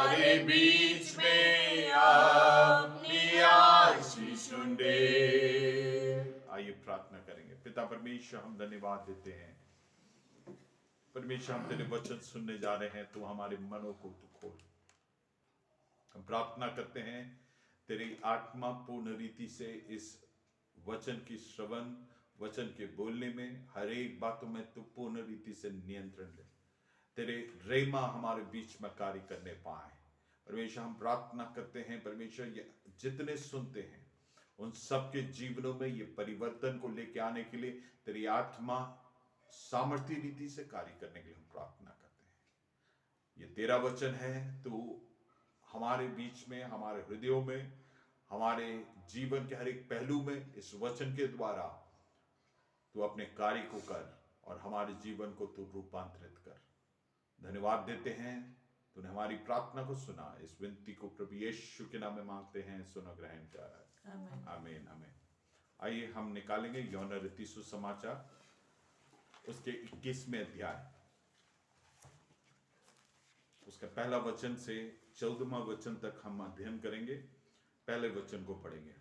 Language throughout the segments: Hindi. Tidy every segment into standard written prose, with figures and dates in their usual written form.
हमारे बीच में अपनी आशीष ढूंढे। आइए प्रार्थना करेंगे। पिता परमेश्वर, हम धन्यवाद देते हैं परमेश्वर, हम तेरे वचन सुनने जा रहे हैं, तू हमारे मनों को तू खोल। हम प्रार्थना करते हैं तेरी आत्मा पूर्ण रीति से इस वचन की श्रवण, वचन के बोलने में, हर एक बातों में तू पूर्ण रीति से नियंत्रण ले। तेरे रेमा हमारे बीच में कार्य करने पाए परमेश्वर। हम प्रार्थना करते हैं परमेश्वर, ये जितने सुनते हैं उन सबके जीवनों में ये परिवर्तन को लेके आने के लिए तेरी आत्मा सामर्थ्य रीति से कार्य करने के लिए हम प्रार्थना करते हैं। ये तेरा वचन है, तू हमारे बीच में, हमारे हृदयों में, हमारे जीवन के हर एक पहलू में इस वचन के द्वारा तू अपने कार्य को कर और हमारे जीवन को तू रूपांतरित कर। धन्यवाद देते हैं, तूने हमारी प्रार्थना को सुना। इस विनती को प्रभु यीशु के नाम में मांगते हैं, सुनो ग्रहण कर। आमीन आमीन। आइए हम निकालेंगे यौन रीति सुसमाचार, उसके 21वें अध्याय, उसका पहला वचन से 14वां वचन तक हम अध्ययन करेंगे। पहले वचन को पढ़ेंगे।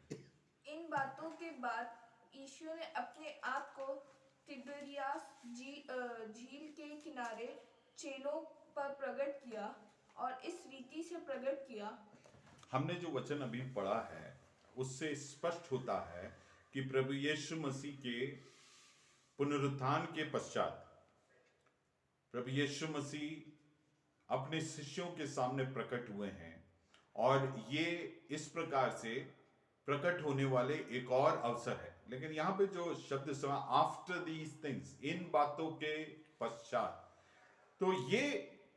इन बातों के बाद यीशु ने अपने आप को तिबिरियास झील के किनारे चेलों पर प्रकट किया और इस रीति से प्रकट किया। हमने जो वचन अभी पढ़ा है उससे स्पष्ट होता है कि प्रभु यीशु मसीह के पुनरुत्थान के पश्चात प्रभु यीशु मसीह अपने शिष्यों के सामने प्रकट हुए हैं और ये इस प्रकार से प्रकट होने वाले एक और अवसर है। लेकिन यहाँ पे जो शब्द समा आफ्टर दीज थिंग्स, इन बातों के पश्चात, तो ये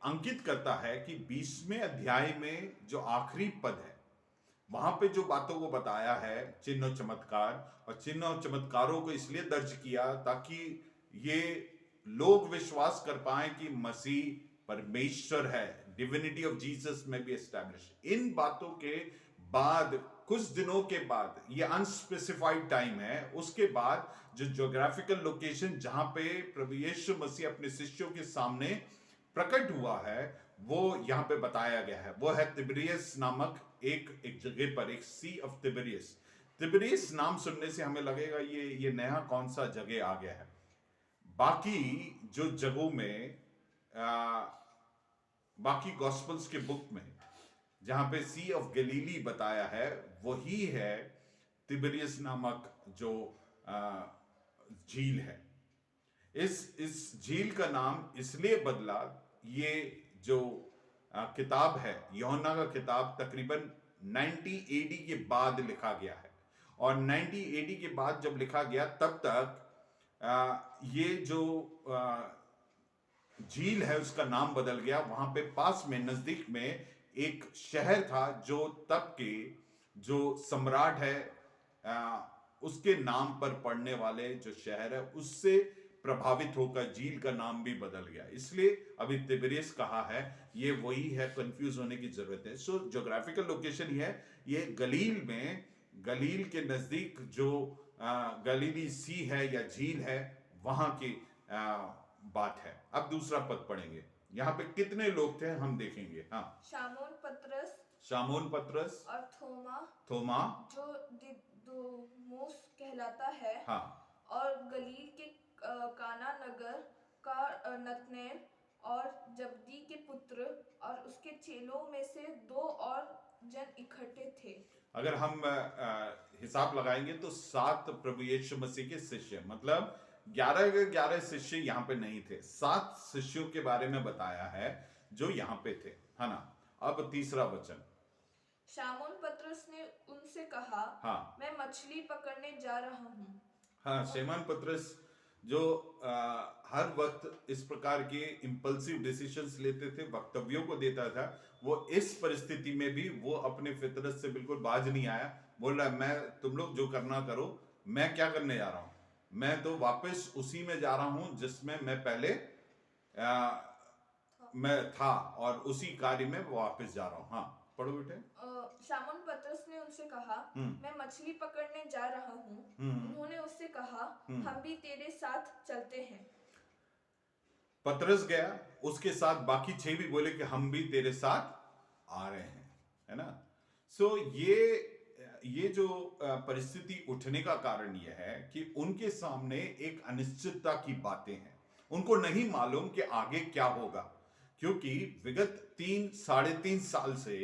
अंकित करता है कि 20वें अध्याय में जो आखिरी पद है वहां पे जो बातों को बताया है, चिन्ह और चमत्कार, और चिन्ह और चमत्कारों को इसलिए दर्ज किया ताकि ये लोग विश्वास कर पाए कि मसीह परमेश्वर है, डिविनिटी ऑफ जीसस में भी एस्टैब्लिश। इन बातों के बाद कुछ दिनों के बाद, ये अनस्पेसिफाइड टाइम है, उसके बाद जो ज्योग्राफिकल लोकेशन जहां पे प्रभु यीशु मसीह अपने शिष्यों के सामने प्रकट हुआ है वो यहां पे बताया गया है। वो है तिबिरियस नामक एक जगह पर, एक सी ऑफ तिबिरियस। तिबिरियस नाम सुनने से हमें लगेगा ये नया कौन सा जगह आ गया है। बाकी जो जगहों में बाकी गॉस्पल्स के बुक में जहां पे सी ऑफ गलीली बताया है, वही है तिबिरियस नामक जो झील है। इस झील का नाम इसलिए बदला, ये जो किताब है, यूहन्ना का किताब, तकरीबन 90 एडी के बाद लिखा गया है। और 90 एडी के बाद जब लिखा गया तब तक ये जो झील है उसका नाम बदल गया। वहां पे पास में, नजदीक में एक शहर था जो तब के जो सम्राट है उसके नाम पर पड़ने वाले जो शहर है उससे प्रभावित होकर झील का नाम भी बदल गया। इसलिए अभी तिबिरियस कहा है, ये वही है, कंफ्यूज होने की जरूरत है। सो ज्योग्राफिकल लोकेशन ये है, ये गलील में, गलील के नजदीक जो गलीली सी है या झील है, वहां की बात है। अब दूसरा पद पढ़ेंगे। यहाँ पे कितने लोग थे हम देखेंगे। हाँ, शामोन पत्रस और थोमा जो दिदुमुस कहलाता है, हाँ, और गलील के काना नगर का नतनेल और जब्दी के पुत्र और उसके चेलों में से 2 और जन इकट्ठे थे। अगर हम हिसाब लगाएंगे तो 7 प्रभु यीशु मसीह के शिष्य, मतलब 11 के 11 शिष्य यहाँ पे नहीं थे, 7 शिष्यों के बारे में बताया है जो यहाँ पे थे, है ना। अब तीसरा वचन। शामोन पत्रस ने उनसे कहा, हाँ, मैं मछली पकड़ने जा रहा हूँ। हाँ, शमौन पतरस जो हर वक्त इस प्रकार के इंपल्सिव डिसीजंस लेते थे, वक्तव्यों को देता था, वो इस परिस्थिति में भी वो अपने फितरत से बिल्कुल बाज नहीं आया। बोल रहा है, मैं, तुम लोग जो करना करो, मैं क्या करने जा रहा हूं, मैं तो वापस उसी में जा रहा हूं जिसमें मैं पहले मैं था, और उसी कार्य में वापस जा रहा हूं। हाँ, पढ़ो बेटे। शामोन पतरस ने उनसे कहा, मैं मछली पकड़ने जा रहा हूँ। उन्होंने उससे कहा, हम भी तेरे साथ चलते हैं। पतरस गया, उसके साथ बाकी 6 भी बोले कि हम भी तेरे साथ आ रहे हैं, है ना। सो ये जो परिस्थिति उठने का कारण यह है कि उनके सामने एक अनिश्चितता की बातें हैं। उनको नहीं मालूम कि आगे क्या होगा, क्योंकि विगत 3-3.5 साल से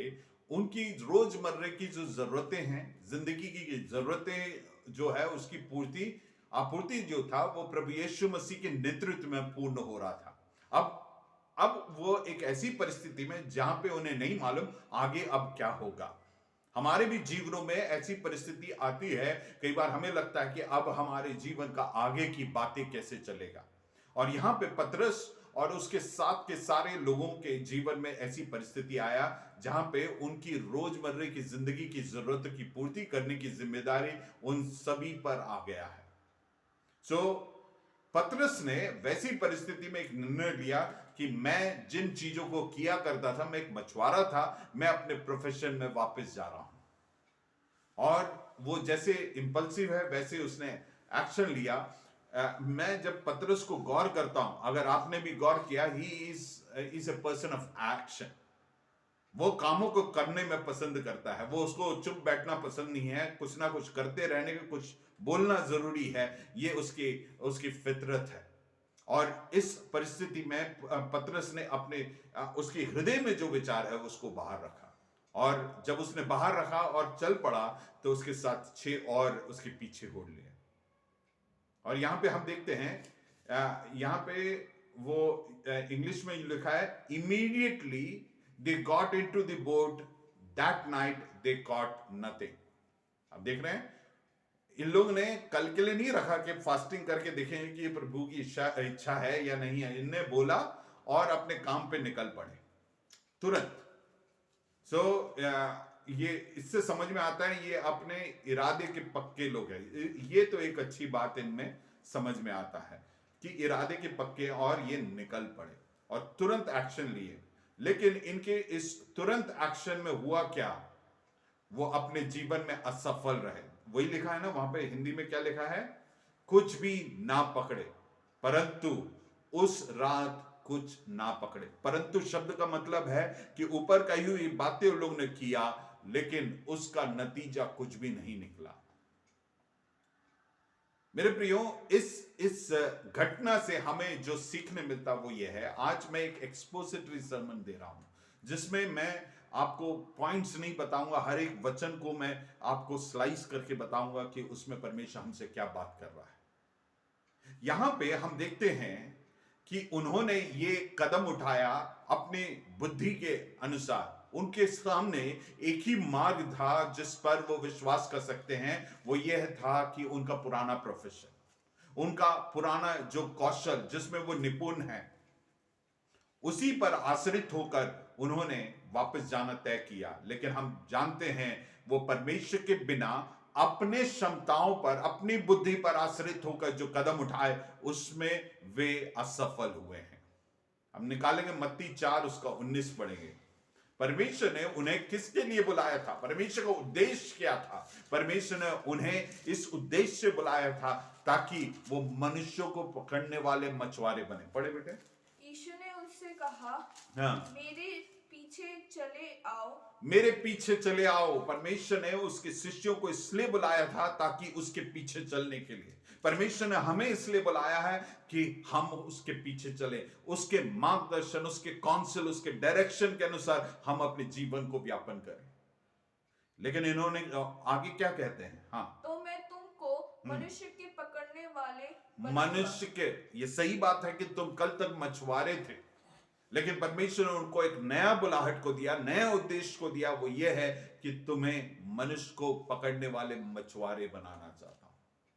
उनकी रोजमर्रे की जो जरूरतें हैं, जिंदगी की जरूरतें जो है, उसकी आपूर्ति जो था वो प्रभु यीशु मसीह के नेतृत्व में पूर्ण हो रहा था। अब वो एक ऐसी परिस्थिति में जहां पे उन्हें नहीं मालूम आगे अब क्या होगा। हमारे भी जीवनों में ऐसी परिस्थिति आती है, कई बार हमें लगता है कि अब हमारे जीवन का आगे की बातें कैसे चलेगा। और यहां पे पतरस और उसके साथ के सारे लोगों के जीवन में ऐसी परिस्थिति आया जहां पे उनकी रोजमर्रे की जिंदगी की जरूरत की पूर्ति करने की जिम्मेदारी उन सभी पर आ गया है। सो पतरस ने वैसी परिस्थिति में एक निर्णय लिया कि मैं जिन चीजों को किया करता था, मैं एक मछुआरा था, मैं अपने प्रोफेशन में वापस जा रहा हूं। और वो जैसे इंपल्सिव है वैसे उसने एक्शन लिया। मैं जब पतरस को गौर करता हूं, अगर आपने भी गौर किया, he is a person of action. वो कामों को करने में पसंद करता है, वो उसको चुप बैठना पसंद नहीं है, कुछ ना कुछ करते रहने का, कुछ बोलना जरूरी है, ये उसकी फितरत है। और इस परिस्थिति में पतरस ने उसके हृदय में जो विचार है उसको बाहर रखा, और जब उसने बाहर रखा और चल पड़ा तो उसके साथ 6 और उसके पीछे हो लिए। और यहां पे हम देखते हैं, यहां पे वो इंग्लिश में लिखा है, immediately they got into the boat, that night they caught nothing. अब देख रहे हैं, इन लोगों ने कल के लिए नहीं रखा कि फास्टिंग करके देखेंगे कि प्रभु की इच्छा है या नहीं है। इनने बोला और अपने काम पे निकल पड़े तुरंत। सो ये इससे समझ में आता है ये अपने इरादे के पक्के लोग हैं। ये तो एक अच्छी बात इनमें समझ में आता है कि इरादे के पक्के, और ये निकल पड़े और तुरंत एक्शन लिए। लेकिन इनके इस तुरंत एक्शन में हुआ क्या, वो अपने जीवन में असफल रहे। वही लिखा है ना वहां पे, हिंदी में क्या लिखा है, कुछ भी ना पकड़े परंतु उस रात कुछ ना पकड़े। परंतु शब्द का मतलब है कि ऊपर कही हुई बातें उन लोगों ने किया, लेकिन उसका नतीजा कुछ भी नहीं निकला। मेरे प्रियो, इस घटना से हमें जो सीखने मिलता वो ये है। आज मैं एक एक्सपोजिटरी सर्मन दे रहा हूं जिसमें मैं आपको पॉइंट्स नहीं बताऊंगा, हर एक वचन को मैं आपको स्लाइस करके बताऊंगा कि उसमें परमेश्वर हमसे क्या बात कर रहा है। यहां पे हम देखते हैं कि उन्होंने ये कदम उठाया अपनी बुद्धि के अनुसार। उनके सामने एक ही मार्ग था जिस पर वो विश्वास कर सकते हैं, वो यह था कि उनका पुराना प्रोफेशन, उनका पुराना जो कौशल जिसमें वो निपुण है, उसी पर आश्रित होकर उन्होंने वापस जाना तय किया। लेकिन हम जानते हैं वो परमेश्वर के बिना अपने क्षमताओं पर, अपनी बुद्धि पर आश्रित होकर जो कदम उठाए उसमें वे असफल हुए हैं। हम निकालेंगे मत्ती 4 उसका 19 पढ़ेंगे। परमेश्वर ने उन्हें किसके लिए बुलाया था, परमेश्वर का उद्देश्य क्या था। परमेश्वर ने उन्हें इस उद्देश्य से बुलाया था ताकि वो मनुष्यों को पकड़ने वाले मछुआरे बने। पढ़े बेटे। यीशु ने उनसे कहा, हाँ, मेरे पीछे चले आओ। मेरे पीछे चले आओ। परमेश्वर ने उसके शिष्यों को इसलिए बुलाया था ताकि उसके पीछे चलने के लिए। परमेश्वर ने हमें इसलिए बुलाया है कि हम उसके पीछे चले, उसके मार्गदर्शन, उसके काउंसिल, उसके डायरेक्शन के अनुसार हम अपने जीवन को व्यापन करें। लेकिन इन्होंने आगे क्या कहते हैं, हाँ, तो मैं तुमको मनुष्य के पकड़ने वाले मनुष्य के, ये सही बात है कि तुम कल तक मछुआरे थे, लेकिन परमेश्वर ने उनको एक नया बुलाहट को दिया, नया उद्देश्य को दिया। वो ये है कि तुम्हें मनुष्य को पकड़ने वाले मछुआरे बनाना चाहता हूं।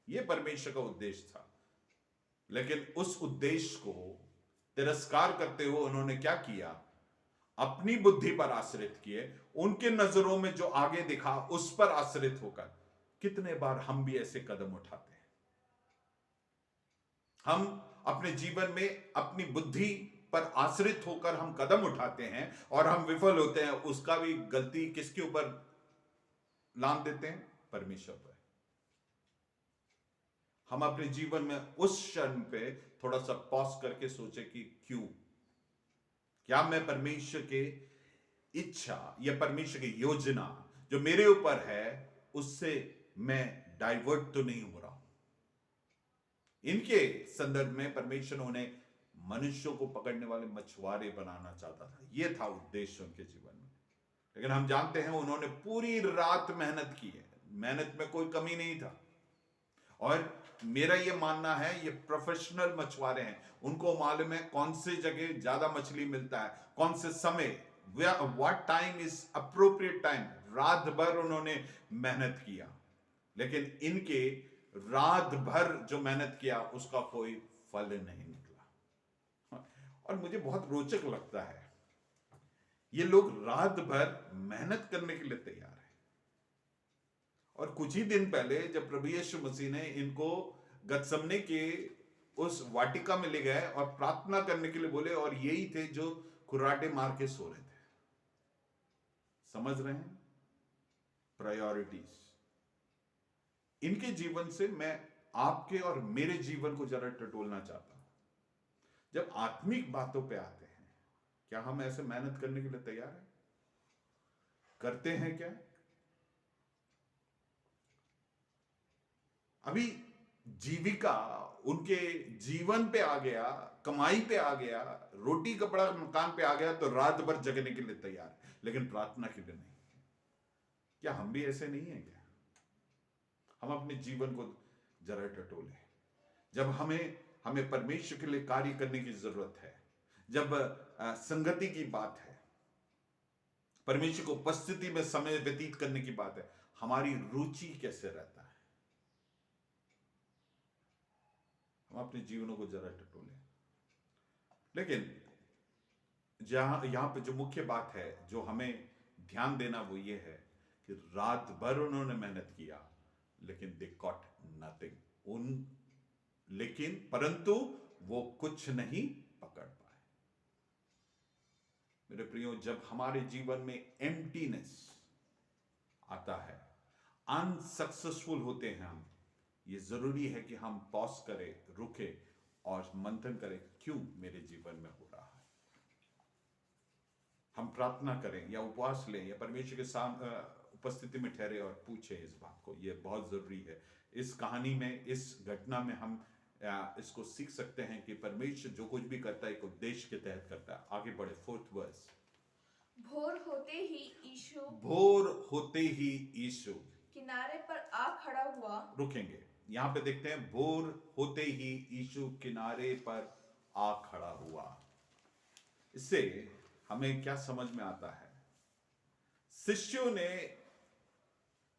ये परमेश्वर का उद्देश्य था। लेकिन उस उद्देश्य को तिरस्कार करते हुए उन्होंने क्या किया, अपनी बुद्धि पर आश्रित किए, उनके नजरों में जो आगे दिखा उस पर आश्रित होकर। कितने बार हम भी ऐसे कदम उठाते हैं, हम अपने जीवन में अपनी बुद्धि पर आश्रित होकर हम कदम उठाते हैं और हम विफल होते हैं। उसका भी गलती किसके ऊपर लाद देते हैं, परमेश्वर पर। हम अपने जीवन में उस क्षण पे थोड़ा सा पॉज करके सोचे कि क्यों, क्या मैं परमेश्वर के इच्छा या परमेश्वर की योजना जो मेरे ऊपर है उससे मैं डाइवर्ट तो नहीं हो रहा हूं। इनके संदर्भ में परमेश्वर उन्हें मनुष्यों को पकड़ने वाले मछुआरे बनाना चाहता था, यह था उद्देश्य उनके जीवन में। लेकिन हम जानते हैं उन्होंने पूरी रात मेहनत की है, मेहनत में कोई कमी नहीं था। और मेरा यह मानना है ये प्रोफेशनल मछुआरे हैं, उनको मालूम है कौन से जगह ज्यादा मछली मिलता है, कौन से समय, what time is appropriate time. रात भर उन्होंने मेहनत किया, लेकिन इनके रात भर जो मेहनत किया उसका कोई फल नहीं निकला। और मुझे बहुत रोचक लगता है, ये लोग रात भर मेहनत करने के लिए तैयार है। और कुछ ही दिन पहले जब प्रभु यीशु मसीह ने इनको गतसमने के उस वाटिका में ले गए और प्रार्थना करने के लिए बोले, और यही थे जो कुर्राटे मार के सो रहे थे। समझ रहे हैं प्रायोरिटीज। इनके जीवन से मैं आपके और मेरे जीवन को जरा टटोलना चाहता हूं। जब आत्मिक बातों पे आते हैं, क्या हम ऐसे मेहनत करने के लिए तैयार हैं? करते हैं क्या? अभी जीविका उनके जीवन पे आ गया, कमाई पे आ गया, रोटी कपड़ा मकान पे आ गया तो रात भर जगने के लिए तैयार, लेकिन प्रार्थना के लिए नहीं। क्या हम भी ऐसे नहीं है क्या? हम अपने जीवन को जरा टटोले। जब हमें परमेश्वर के लिए कार्य करने की जरूरत है, जब संगति की बात है, परमेश्वर को उपस्थिति में समय व्यतीत करने की बात है, हमारी रुचि कैसे रहता है? हम अपने जीवनों को जरा टटोले। लेकिन यहां पे जो मुख्य बात है जो हमें ध्यान देना वो ये है कि रात भर उन्होंने मेहनत किया, लेकिन दे गॉट नथिंग। लेकिन परंतु वो कुछ नहीं पकड़ पाए। मेरे प्रियो, जब हमारे जीवन में एम्प्टीनेस आता है, अनसक्सेसफुल होते हैं हम, ये जरूरी है कि हम पॉज करें, रुके और मंथन करें, क्यों मेरे जीवन में हो रहा है। हम प्रार्थना करें या उपवास लें या परमेश्वर के सामने उपस्थिति में ठहरे और पूछे इस बात को। यह बहुत जरूरी है। इस कहानी में, इस घटना में हम इसको सीख सकते हैं कि परमेश्वर जो कुछ भी करता है एक उद्देश्य के तहत करता है। आगे बढ़े, 4th वर्स। भोर होते ही यीशु किनारे पर आ खड़ा हुआ। रुकेंगे, यहां पे देखते हैं, भोर होते ही यीशु किनारे पर आ खड़ा हुआ। इससे हमें क्या समझ में आता है? शिष्यों ने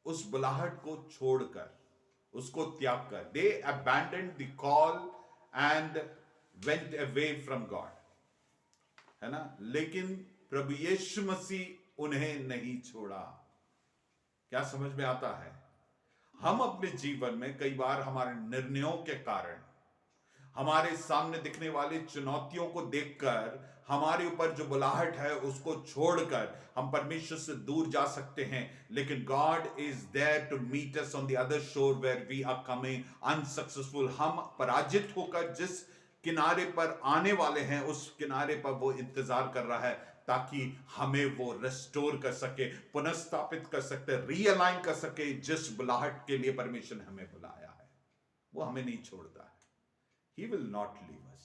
उस बुलाहट को छोड़कर, उसको त्याग कर, दे abandoned the call and went away from God, है ना। लेकिन प्रभु यीशु मसीह उन्हें नहीं छोड़ा। क्या समझ में आता है? हम अपने जीवन में कई बार हमारे निर्णयों के कारण, हमारे सामने दिखने वाली चुनौतियों को देखकर, हमारे ऊपर जो बुलाहट है उसको छोड़कर हम परमेश्वर से दूर जा सकते हैं। लेकिन God is there to meet us on the other shore where we are coming unsuccessful. हम पराजित होकर जिस किनारे पर आने वाले हैं, उस किनारे पर वो इंतजार कर रहा है ताकि हमें वो रेस्टोर कर सके, पुनर्स्थापित कर सके, रीअलाइन कर सके। जिस बुलाहट के लिए परमेश्वर ने हमें बुलाया है वो हमें नहीं छोड़ता है। He will not leave us,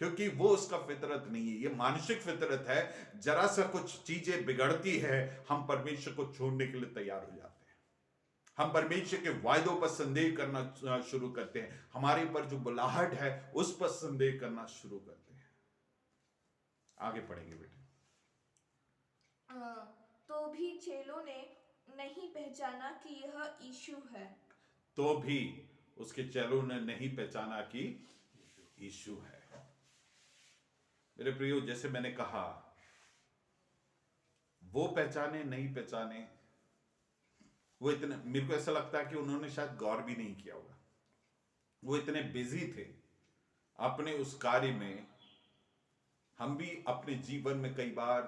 क्योंकि वो उसका फितरत नहीं है, ये मानसिक फितरत है। जरा सा कुछ चीजें बिगड़ती है, हम परमेश्वर को छोड़ने के लिए तैयार हो जाते हैं। हम परमेश्वर के वायदों पर संदेह करना शुरू करते हैं, हमारे पर जो बुलाहट है उस पर संदेह करना शुरू करते हैं। आगे पढ़ेंगे बेटे। तो भी चेलों ने नहीं पहचाना कि यह यीशु है। तो भी उसके चेलों ने नहीं पहचाना कि यीशु है। मेरे प्रियो, जैसे मैंने कहा, वो पहचाने नहीं पहचाने, वो इतने, मेरे को ऐसा लगता है कि उन्होंने शायद गौर भी नहीं किया होगा। वो इतने बिजी थे अपने उस कार्य में। हम भी अपने जीवन में कई बार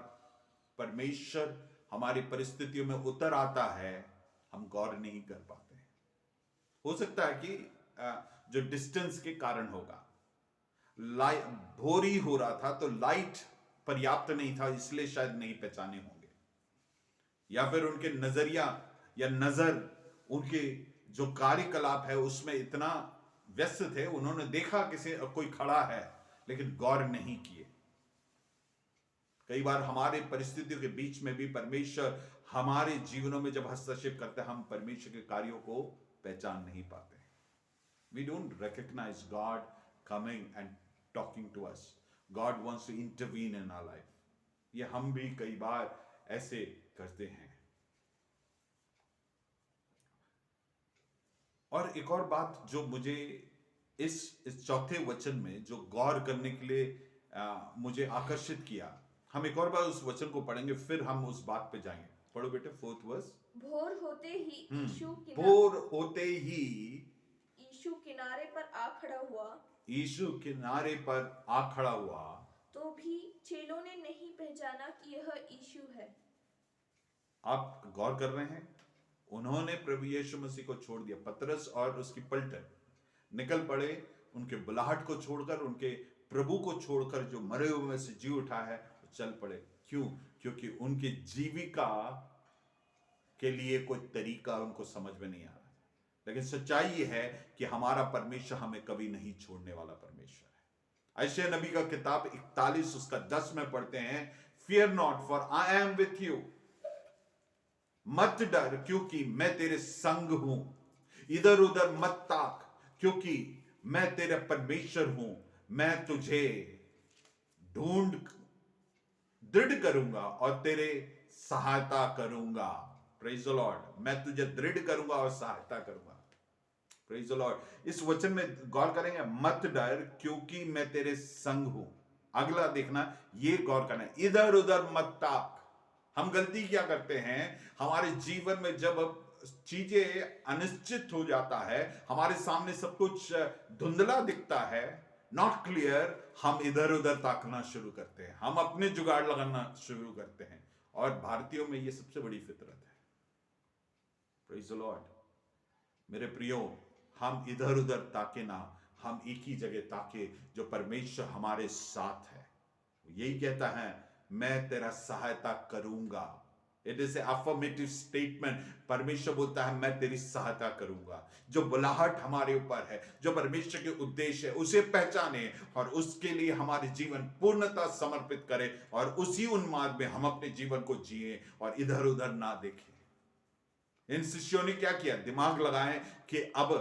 परमेश्वर हमारी परिस्थितियों में उतर आता है, हम गौर नहीं कर पाते। हो सकता है कि जो डिस्टेंस के कारण होगा, भोर ही हो रहा था तो लाइट पर्याप्त नहीं था, इसलिए शायद नहीं पहचाने होंगे, या फिर उनके नजरिया या नजर उनके जो कार्यकलाप है उसमें इतना व्यस्त थे, उन्होंने देखा किसी कोई खड़ा है लेकिन गौर नहीं किए। कई बार हमारे परिस्थितियों के बीच में भी परमेश्वर हमारे जीवनों में जब हस्तक्षेप करते हैं, हम परमेश्वर के कार्यों को पहचान नहीं पाते। We don't recognize God coming and talking to us. God wants to intervene in our life. ये हम भी कई बार ऐसे करते हैं। और एक और बात जो मुझे इस चौथे वचन में जो गौर करने के लिए मुझे आकर्षित किया, हम एक और बार उस वचन को पढ़ेंगे, फिर हम उस बात पे जाएंगे। पढ़ो बेटे, 4th वर्स। भोर होते ही यीशु किनारे पर आ खड़ा हुआ। यीशु किनारे पर आ खड़ा हुआ, तो भी चेलों ने नहीं पहचाना कि यह यीशु है। आप गौर कर रहे हैं, उन्होंने प्रभु यीशु मसीह को छोड़ दिया। पतरस और उसकी पलटन निकल पड़े, उनके बुलाहट को छोड़कर, उनके प्रभु को छोड़कर, जो मरे हुए में से जी उठा है, चल पड़े। क्यों? क्योंकि उनकी जीविका के लिए कोई तरीका उनको समझ में नहीं आ रहा। लेकिन सच्चाई ये है कि हमारा परमेश्वर हमें कभी नहीं छोड़ने वाला परमेश्वर है। यशायाह नबी का किताब 41 उसका 10 में पढ़ते हैं, fear not for I am with you. मत डर क्योंकि मैं तेरे संग हूं। इधर उधर मत ताक क्योंकि मैं तेरा परमेश्वर हूं। मैं तुझे दृढ़ करूंगा और तेरे सहायता करूंगा। Praise the Lord. मैं तुझे दृढ़ करूंगा और सहायता करूंगा। Praise the Lord. इस वचन में गौर करेंगे, मत डर क्योंकि मैं तेरे संग हूं। अगला देखना, ये गौर करना, इधर उधर मत ताक। हम गलती क्या करते हैं, हमारे जीवन में जब चीजें अनिश्चित हो जाता है, हमारे सामने सब कुछ धुंधला दिखता है, नॉट क्लियर, हम इधर उधर ताकना शुरू करते हैं, हम अपने जुगाड़ लगाना शुरू करते हैं। और भारतीयों में यह सबसे बड़ी फितरत है। Praise the Lord. मेरे प्रियो, हम इधर उधर ताके ना, हम एक ही जगह ताके जो परमेश्वर हमारे साथ है। यही कहता है, मैं तेरा सहायता करूंगा। It is a affirmative statement. परमेश्वर बोलता है, मैं तेरी सहायता करूंगा। जो बुलाहट हमारे ऊपर है, जो परमेश्वर के उद्देश्य है, उसे पहचाने और उसके लिए हमारे जीवन पूर्णतः समर्पित करें और उसी उन्माद में हम अपने जीवन को जिए और इधर उधर ना देखें। इन शिष्यों ने क्या किया? दिमाग लगाए कि अब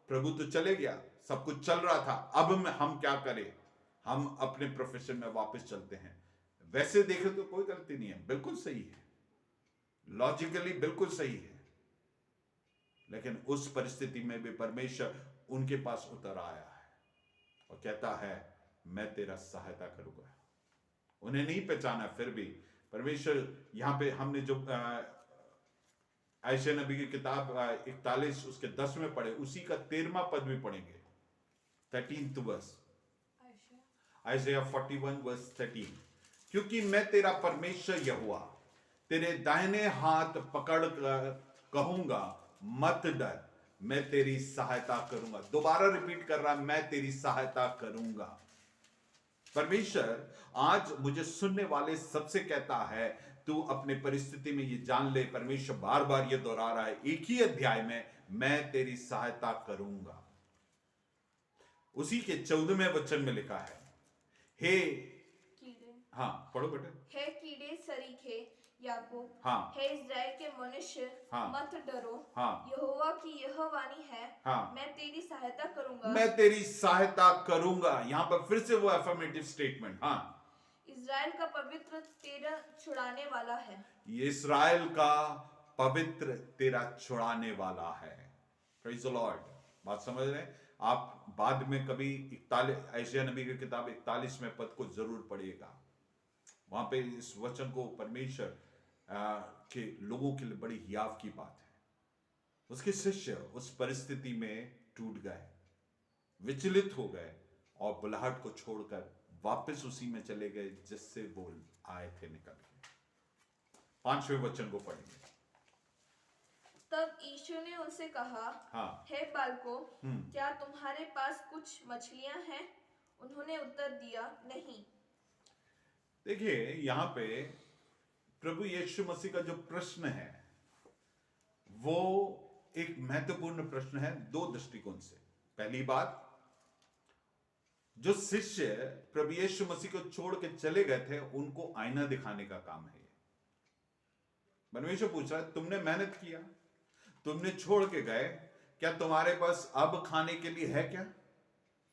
प्रभु तो चले गया, सब कुछ चल रहा था, अब हम क्या करें? हम अपने प्रोफेशन में वापस चलते हैं। वैसे देखें तो कोई गलती नहीं है, बिल्कुल सही है, लॉजिकली बिल्कुल सही है। लेकिन उस परिस्थिति में भी परमेश्वर उनके पास उतर आया है और कहता है, मैं तेरा सहायता करूंगा। उन्हें नहीं पहचाना, फिर भी परमेश्वर, यहां पे हमने जो यशायाह नबी की किताब 41 उसके 10 में पढ़े, उसी का 13वां पद भी पढ़ेंगे, 13th वर्स। यशायाह 41 वर्स 13। क्योंकि मैं तेरा परमेश्वर यहोवा तेरे दाहिने हाथ पकड़ कर कहूंगा, मत डर, मैं तेरी सहायता करूंगा। दोबारा रिपीट कर रहा, मैं तेरी सहायता करूंगा। परमेश्वर आज मुझे सुनने वाले सबसे कहता है, तू अपने परिस्थिति में ये जान ले, परमेश्वर बार बार ये दोहरा रहा है एक ही अध्याय में, मैं तेरी सहायता करूंगा। उसी के 14वें वचन में लिखा है, हे कीड़े, हाँ पढ़ो बेटे, हे कीड़े सरीखे याकूब, हाँ, हे इज़राइल के मनुष्य, हाँ, मत डरो, हाँ, यहोवा की यह वाणी है, हाँ, मैं तेरी सहायता करूंगा, मैं तेरी सहायता करूंगा। यहां पर फिर से वो अफर्मेटिव स्टेटमेंट। हाँ, इज़राइल का पवित्र तेरा छुड़ाने वाला है। ये इस्राएल का पवित्र तेरा छुड़ाने वाला है। Praise the Lord. बात समझ रहे हैं आप? बाद में कभी 41 यशायाह नबी की किताब 41वें पद को जरूर पढ़िएगा। वहां पे इस वचन को परमेश्वर के लोगों के लिए बड़ी हियाव की बात है। उसके शिष्य उस परिस्थिति में टूट गए, विचलित हो गए और बुलाहट को छोड़कर वापस उसी में चले गए जिससे वो आए थे निकल के। 5वें वचन को पढ़ेंगे। तब यीशु ने उनसे कहा, हाँ, हे बालकों, क्या तुम्हारे पास कुछ मछलियां हैं? उन्होंने उत्तर दिया, नहीं। देखिए यहां पे प्रभु यीशु मसीह का जो प्रश्न है वो एक महत्वपूर्ण प्रश्न है दो दृष्टिकोण से। पहली बात, जो शिष्य प्रभु यीशु मसीह को छोड़ के चले गए थे उनको आईना दिखाने का काम है। परमेश्वर पूछ रहा है, तुमने मेहनत किया, तुमने छोड़ के गए, क्या तुम्हारे पास अब खाने के लिए है क्या?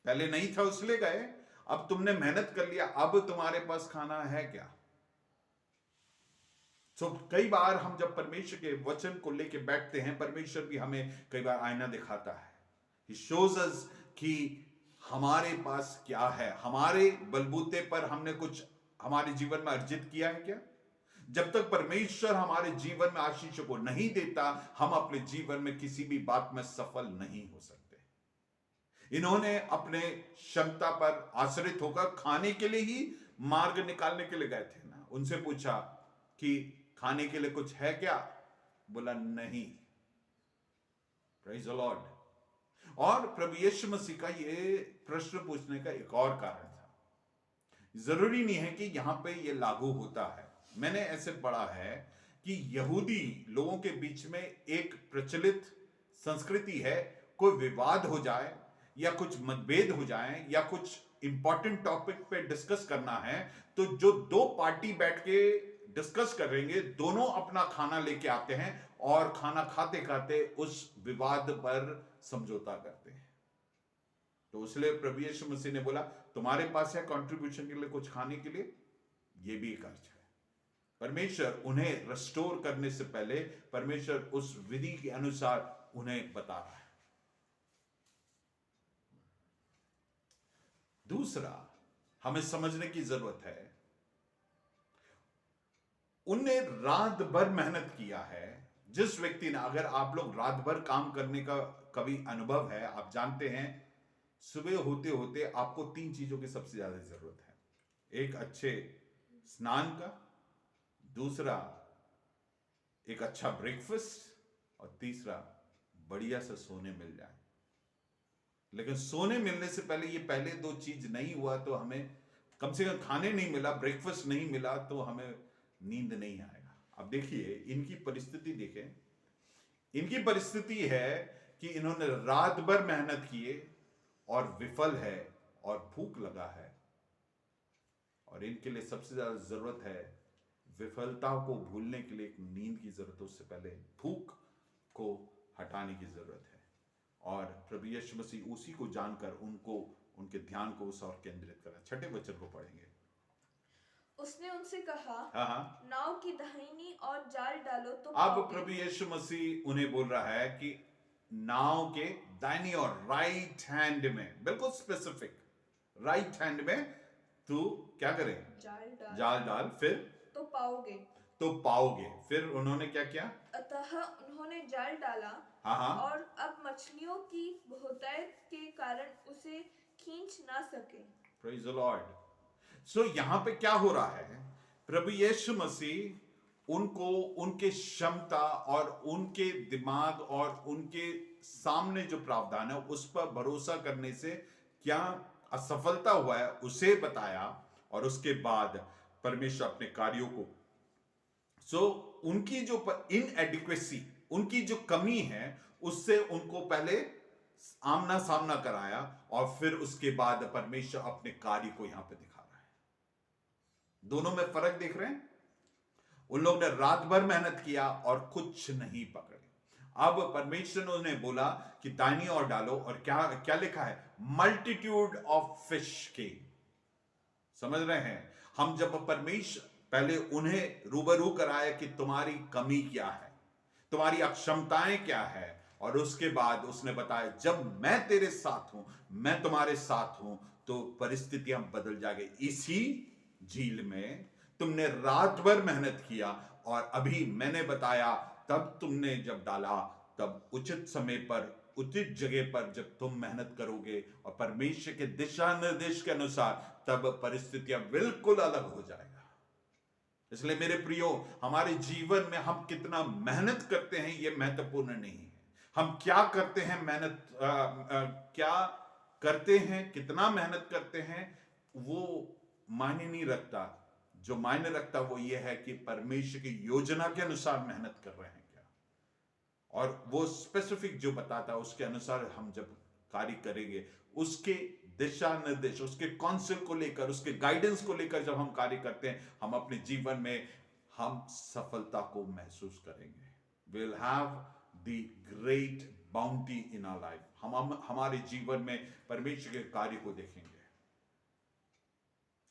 पहले नहीं था इसलिए गए, अब तुमने मेहनत कर लिया, अब तुम्हारे पास खाना है क्या? कई बार हम जब परमेश्वर के वचन को लेके बैठते हैं, परमेश्वर भी हमें कई बार आईना दिखाता है। He shows us कि हमारे पास क्या है, हमारे बलबूते पर हमने कुछ हमारे जीवन में अर्जित किया है क्या? जब तक परमेश्वर हमारे जीवन में आशीष को नहीं देता, हम अपने जीवन में किसी भी बात में सफल नहीं हो सकते। इन्होंने अपने क्षमता पर आश्रित होकर खाने के लिए ही मार्ग निकालने के लिए गए थे ना। उनसे पूछा कि खाने के लिए कुछ है क्या? बोला नहीं। Praise the Lord. और प्रभु यीशु मसीह का ये प्रश्न पूछने का एक और कारण था। जरूरी नहीं है कि यहां पे ये लागू होता है। मैंने ऐसे पढ़ा है कि यहूदी लोगों के बीच में एक प्रचलित संस्कृति है, कोई विवाद हो जाए या कुछ मतभेद हो जाए या कुछ इंपॉर्टेंट टॉपिक पे डिस्कस करना है, तो जो दो पार्टी बैठ के डिस्कस करेंगे, दोनों अपना खाना लेके आते हैं और खाना खाते खाते उस विवाद पर समझौता करते हैं। तो इसलिए प्रभु यीशु मसीह ने बोला, तुम्हारे पास है कंट्रीब्यूशन के लिए कुछ खाने के लिए? ये भी एक अर्थ है। परमेश्वर उन्हें रिस्टोर करने से पहले परमेश्वर उस विधि के अनुसार उन्हें बता रहा है। दूसरा हमें समझने की जरूरत है, उनने रात भर मेहनत किया है। जिस व्यक्ति ने, अगर आप लोग रात भर काम करने का कभी अनुभव है, आप जानते हैं सुबह होते होते आपको तीन चीजों की सबसे ज्यादा जरूरत है। एक अच्छे स्नान का, दूसरा एक अच्छा ब्रेकफास्ट, और तीसरा बढ़िया से सोने मिल जाए। लेकिन सोने मिलने से पहले ये पहले दो चीज नहीं हुआ तो हमें कम से कम खाने नहीं मिला, ब्रेकफास्ट नहीं मिला तो हमें नींद नहीं आएगा। अब देखिए इनकी परिस्थिति देखें। इनकी परिस्थिति है कि इन्होंने रात भर मेहनत किए और विफल है और भूख लगा है, और इनके लिए सबसे ज्यादा जरूरत है विफलता को भूलने के लिए एक नींद की जरूरत है, उससे पहले भूख को हटाने की जरूरत है। और प्रभु यीशु मसीह उसी को जानकर उनको, उनके ध्यान को उस ओर केंद्रित करा। छठे वचन को पढ़ेंगे। उसने उनसे कहा, हाँ, नाव की दाहिनी और जाल डालो तो अब पाओगे। प्रभु यीशु मसीह उन्हें बोल रहा है कि नाव के दाहिनी और राइट हैंड में, बिल्कुल स्पेसिफिक, राइट हैंड में तू क्या करे? जाल डाल, फिर तो पाओगे। तो पाओगे। फिर उन्होंने क्या किया? अतः उन्होंने जाल डाला, हाँ, और अब मछलियों की बहुतायत के कारण उसे खींच ना सके। Praise the Lord. सो यहां पे क्या हो रहा है? प्रभु यीशु मसीह उनको उनके क्षमता और उनके दिमाग और उनके सामने जो प्रावधान है उस पर भरोसा करने से क्या असफलता हुआ है उसे बताया, और उसके बाद परमेश्वर अपने कार्यों को, उनकी जो इनएडिक्वेसी, उनकी जो कमी है उससे उनको पहले आमना सामना कराया, और फिर उसके बाद परमेश्वर अपने कार्य को यहां पे दिखा रहा है। दोनों में फर्क देख रहे हैं? उन लोगों ने रात भर मेहनत किया और कुछ नहीं पकड़े। अब परमेश्वर ने बोला कि दाहिनी ओर डालो, और क्या क्या लिखा है? मल्टीट्यूड ऑफ फिश के। समझ रहे हैं? हम जब परमेश्वर पहले उन्हें रूबरू कराया कि तुम्हारी कमी क्या है, तुम्हारी अक्षमताएं क्या है, और उसके बाद उसने बताया जब मैं तेरे साथ हूं, मैं तुम्हारे साथ हूं, तो परिस्थितियां बदल जाएगी। इसी झील में तुमने रात भर मेहनत किया, और अभी मैंने बताया, तब तुमने जब डाला, तब उचित समय पर, उचित जगह पर जब तुम मेहनत करोगे और परमेश्वर के दिशा निर्देश के अनुसार, तब परिस्थितियां बिल्कुल अलग हो जाएगा। इसलिए मेरे प्रियो, हमारे जीवन में हम कितना मेहनत करते हैं ये महत्वपूर्ण नहीं है। हम क्या करते हैं, मेहनत क्या करते हैं, कितना मेहनत करते हैं, वो मायने नहीं रखता। जो मायने रखता वो ये है कि परमेश्वर की योजना के अनुसार मेहनत कर रहे हैं क्या, और वो स्पेसिफिक जो बताता है उसके अनुसार हम जब कार्य करेंगे, उसके दिशा निर्देश, उसके काउंसिल को लेकर, उसके गाइडेंस को लेकर जब हम कार्य करते हैं, हम अपने जीवन में हम सफलता को महसूस करेंगे. Will have the great bounty in our life. हम हमारे जीवन में परमेश्वर के कार्य को देखेंगे.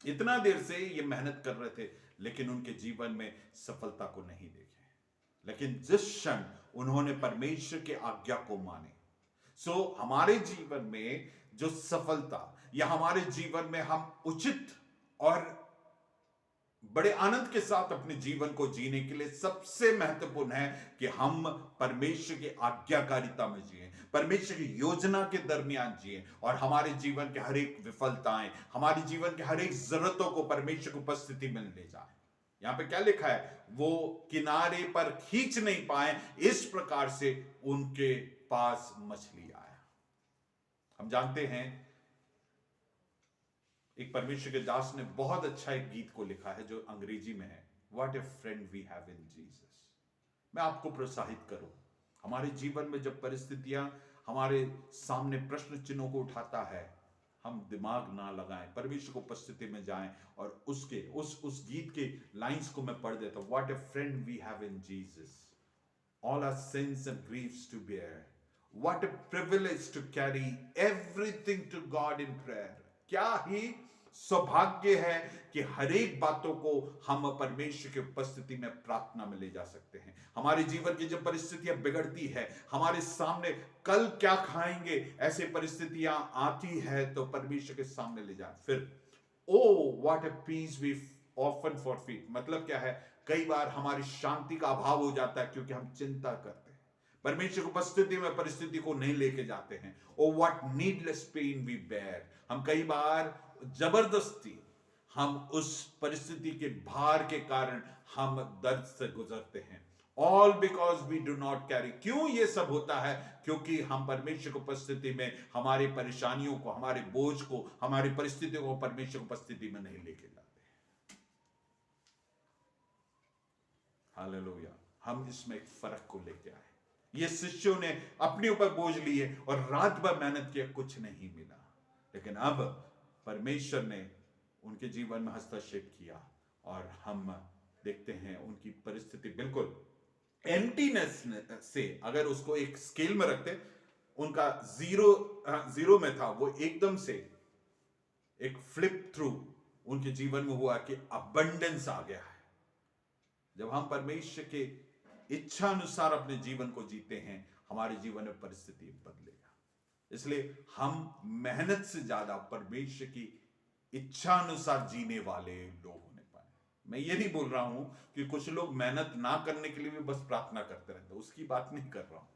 इतना देर से ये मेहनत कर रहे थे लेकिन उनके जीवन में सफलता को नहीं देखे, लेकिन जिस क्षण उन्होंने परमेश्वर के आज्ञा को माने, हमारे जीवन में जो सफलता या हमारे जीवन में हम उचित और बड़े आनंद के साथ अपने जीवन को जीने के लिए सबसे महत्वपूर्ण है कि हम परमेश्वर की आज्ञाकारिता में जिए, परमेश्वर की योजना के दरमियान जिए, और हमारे जीवन के हर एक विफलताएं, हमारे जीवन के हर एक जरूरतों को परमेश्वर की उपस्थिति में ले जाए. यहां पे क्या लिखा है? वो किनारे पर खींच नहीं पाए, इस प्रकार से उनके पास मछली आया. हम जानते हैं एक परमेश्वर के दास ने बहुत अच्छा एक गीत को लिखा है जो अंग्रेजी में है, what a friend we have in Jesus. मैं आपको प्रोत्साहित करूं, हमारे जीवन में जब परिस्थितियां हमारे सामने प्रश्न चिन्हों को उठाता है, हम दिमाग ना लगाएं, परमेश्वर को उपस्थिति में जाएं, और उसके उस गीत के लाइंस को मैं पढ़ देता हूं. What a friend we have in Jesus, all our sins and griefs to bear. What a privilege to carry everything to God in prayer. क्या ही सौभाग्य है कि हर एक बातों को हम परमेश्वर की उपस्थिति में प्रार्थना में ले जा सकते हैं. हमारे जीवन की जब परिस्थितियां बिगड़ती है, हमारे सामने कल क्या खाएंगे ऐसे परिस्थितियां आती है, तो परमेश्वर के सामने ले जाए. फिर what a peace we often forfeit. मतलब क्या है? कई बार हमारी शांति का अभाव हो जाता है क्योंकि हम चिंता करते हैं, परमेश्वर की उपस्थिति में परिस्थिति को नहीं लेके जाते हैं. Oh what needless pain we bear. हम कई बार जबरदस्ती हम उस परिस्थिति के भार के कारण हम दर्द से गुजरते हैं. All because we do not carry. क्यों ये सब होता है? क्योंकि हम परमेश्वर की उपस्थिति में हमारी परेशानियों को, हमारे बोझ को, हमारी परिस्थितियों को परमेश्वर की उपस्थिति में नहीं लेके जाते. हालेलुया. हम इसमें एक फर्क को लेके आए. ये शिष्यों ने अपने ऊपर बोझ लिए और रात भर मेहनत किया, कुछ नहीं मिला, लेकिन अब परमेश्वर ने उनके जीवन में हस्तक्षेप किया और हम देखते हैं उनकी परिस्थिति बिल्कुल एम्प्टीनेस से, अगर उसको एक स्केल में रखते, उनका जीरो में था, वो एकदम से एक फ्लिप थ्रू उनके जीवन में हुआ कि अबंडेंस आ गया है. जब हम परमेश्वर के इच्छा अनुसार अपने जीवन को जीते हैं, हमारे जीवन में परिस्थिति बदलेगा. इसलिए हम मेहनत से ज्यादा परमेश्वर की इच्छा अनुसार जीने वाले लोग होने पाए. मैं ये नहीं बोल रहा हूं कि कुछ लोग मेहनत ना करने के लिए भी बस प्रार्थना करते रहते, उसकी बात नहीं कर रहा हूं.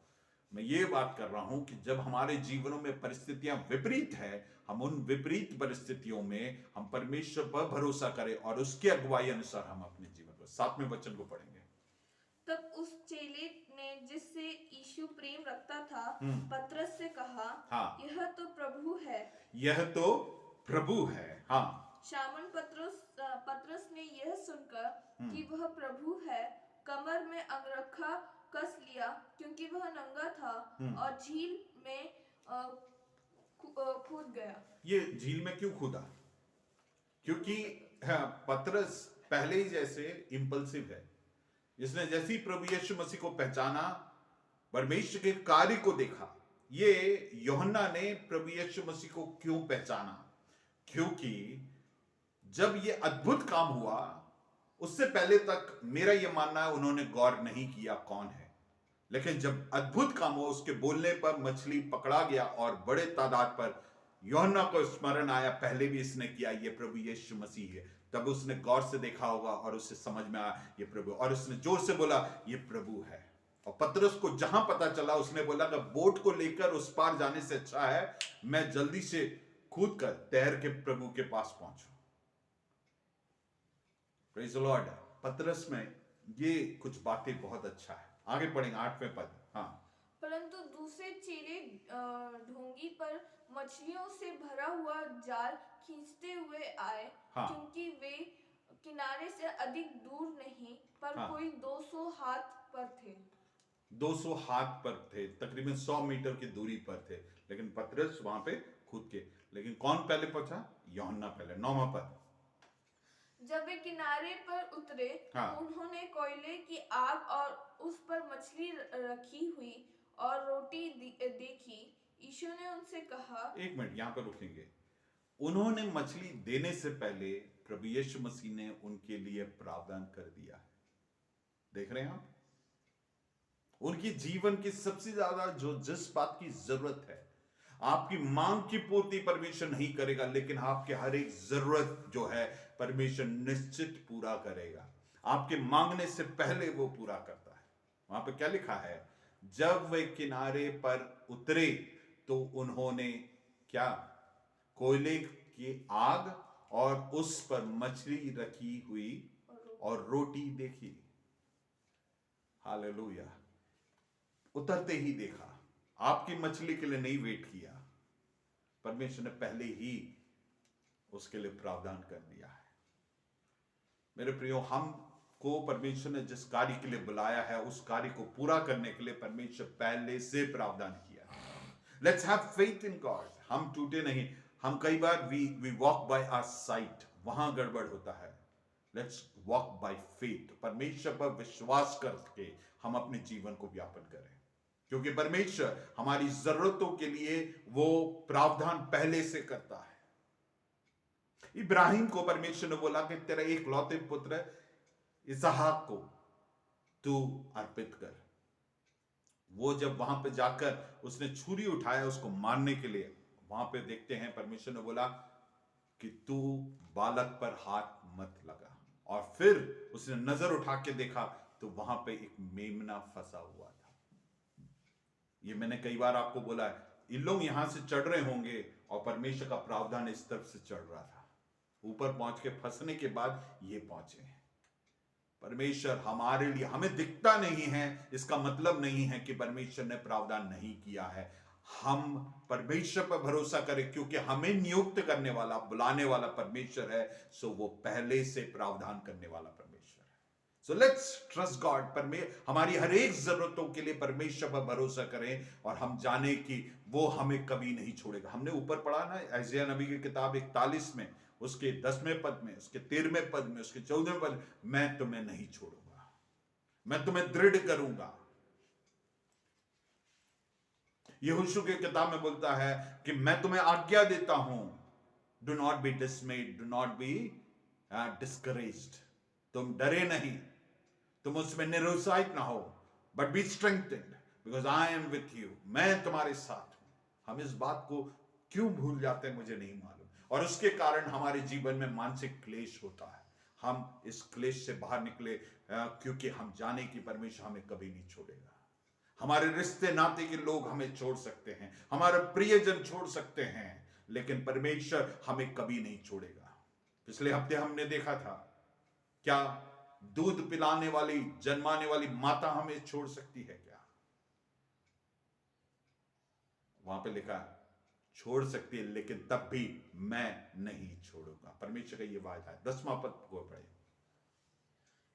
मैं ये बात कर रहा हूं कि जब हमारे जीवनों में परिस्थितियां विपरीत है, हम उन विपरीत परिस्थितियों में हम परमेश्वर पर भरोसा करें और उसके अगुवाई अनुसार हम अपने जीवन को. 7वें वचन को पढ़ेंगे. तब उस चेले ने जिससे यीशु प्रेम रखता था पतरस से कहा, हाँ. यह तो प्रभु है. यह तो प्रभु है. हाँ. शामन पतरस ने यह सुनकर कि वह प्रभु है, कमर में अंगरखा कस लिया, क्योंकि वह नंगा था, और झील में कूद गया. ये झील में क्यों कूदा? क्योंकि पतरस पहले ही जैसे इंपल्सिव है. इसने जैसे ही प्रभु यीशु मसीह को पहचाना, परमेश्वर के कार्य को देखा. ये यूहन्ना ने प्रभु यीशु मसीह को क्यों पहचाना? क्योंकि जब ये अद्भुत काम हुआ, उससे पहले तक मेरा यह मानना है उन्होंने गौर नहीं किया कौन है, लेकिन जब अद्भुत काम हुआ, उसके बोलने पर मछली पकड़ा गया और बड़े तादाद पर यूहन्ना को स्मरण आया, पहले भी इसने किया, ये प्रभु यीशु मसीह है. तब उसने गौर से देखा होगा और उसे समझ में आया ये प्रभु, और उसने जोर से बोला ये प्रभु है. और पतरस को जहां पता चला, उसने बोला कि बोट को लेकर उस पार जाने से अच्छा है मैं जल्दी से कूद कर तैर के प्रभु के पास पहुंचूं. Praise the Lord. पतरस में ये कुछ बातें बहुत अच्छा है. आगे पढ़ेंगे 8वें पद. हाँ. परंतु दूसरे चेले ढोंगी पर मछलियों से भरा हुआ जाल खींचते हुए आए. हाँ. क्योंकि वे किनारे से अधिक दूर नहीं, पर हाँ। कोई 200 हाथ पर थे। 200 हाथ पर थे, तकरीबन 100 मीटर की दूरी पर थे, लेकिन पतरस वहां पे खुद के। लेकिन कौन पहले पहुंचा? यूहन्ना पहले। 9वां पद। जब वे किनारे पर उतरे हाँ। तो उन्होंने कोयले की आग और उस पर मछली रखी हुई और रोटी देखी। यीशु ने उनसे कहा, एक मिनट यहां पर रुकेंगे। उन्होंने मछली देने से पहले प्रभु यीशु मसीह ने उनके लिए प्रावधान कर दिया है। देख रहे हैं आप? उनकी जीवन की सबसे ज्यादा जिस बात की जरूरत है, आपकी मांग की पूर्ति परमेश्वर नहीं करेगा, लेकिन आपके हर एक जरूरत जो है परमेश्वर निश्चित पूरा करेगा। आपके मांगने से पहले वो पूरा करता है। वहां पे क्या लिखा है? जब वे किनारे पर उतरे तो उन्होंने क्या? कोयले की आग और उस पर मछली रखी हुई और रोटी देखी। हालेलुया। उतरते ही देखा। आपकी मछली के लिए नहीं वेट किया, परमेश्वर ने पहले ही उसके लिए प्रावधान कर दिया है। मेरे प्रियो, हमको परमेश्वर ने जिस कार्य के लिए बुलाया है, उस कार्य को पूरा करने के लिए परमेश्वर पहले से प्रावधान किया है। Let's have faith in God. हम टूटे नहीं। हम कई बार we walk by our sight, वहां गड़बड़ होता है। Let's walk by faith. परमेश्वर पर विश्वास करके हम अपने जीवन को व्यापन करें, क्योंकि परमेश्वर हमारी जरूरतों के लिए वो प्रावधान पहले से करता है। इब्राहिम को परमेश्वर ने बोला कि तेरा एक लौते पुत्र इसहाक को तू अर्पित कर। वो जब वहां पे जाकर उसने छुरी उठाया उसको मारने के लिए, वहां पे देखते हैं परमेश्वर ने बोला कि तू बालक पर हाथ मत लगा। और फिर उसने नजर उठा के देखा तो वहां पे एक मेमना फंसा हुआ था। ये मैंने कई बार आपको बोला है, इन लोग यहां से चढ़ रहे होंगे और परमेश्वर का प्रावधान इस तरफ से चढ़ रहा था। ऊपर पहुंच के फंसने के बाद ये पहुंचे हैं। परमेश्वर हमारे लिए, हमें दिखता नहीं है इसका मतलब नहीं है कि परमेश्वर ने प्रावधान नहीं किया है। हम परमेश्वर पर भरोसा करें, क्योंकि हमें नियुक्त करने वाला, बुलाने वाला परमेश्वर है। सो वो पहले से प्रावधान करने वाला परमेश्वर है। So let's trust God. हमारी हर एक जरूरतों के लिए परमेश्वर पर भरोसा करें और हम जाने कि वो हमें कभी नहीं छोड़ेगा। हमने ऊपर पढ़ा ना यशायाह नबी की किताब 41 में, उसके 10वें पद में, उसके 13वें पद में, उसके 14वें पद, मैं तुम्हें नहीं छोड़ूंगा, मैं तुम्हें दृढ़ करूंगा। यहोशू की किताब में बोलता है कि मैं तुम्हें आज्ञा देता हूं, do not be dismayed, do not be discouraged. तुम डरे नहीं, तुम उसमें निरुत्साहित ना हो, but be strengthened because I am with you. मैं तुम्हारे साथ हूं। हम इस बात को क्यों भूल जाते हैं मुझे नहीं मालूम, और उसके कारण हमारे जीवन में मानसिक क्लेश होता है। हम इस क्लेश से बाहर निकले क्योंकि हम जाने की परमेश्वर हमें कभी नहीं छोड़ेगा। हमारे रिश्ते नाते के लोग हमें छोड़ सकते हैं, हमारे प्रियजन छोड़ सकते हैं, लेकिन परमेश्वर हमें कभी नहीं छोड़ेगा। पिछले हफ्ते हमने देखा था, क्या दूध पिलाने वाली, जन्माने वाली माता हमें छोड़ सकती है क्या? वहां पे लिखा है छोड़ सकती है, लेकिन तब भी मैं नहीं छोड़ूंगा। परमेश्वर का ये वायदा है। 10वां पद को पढ़े।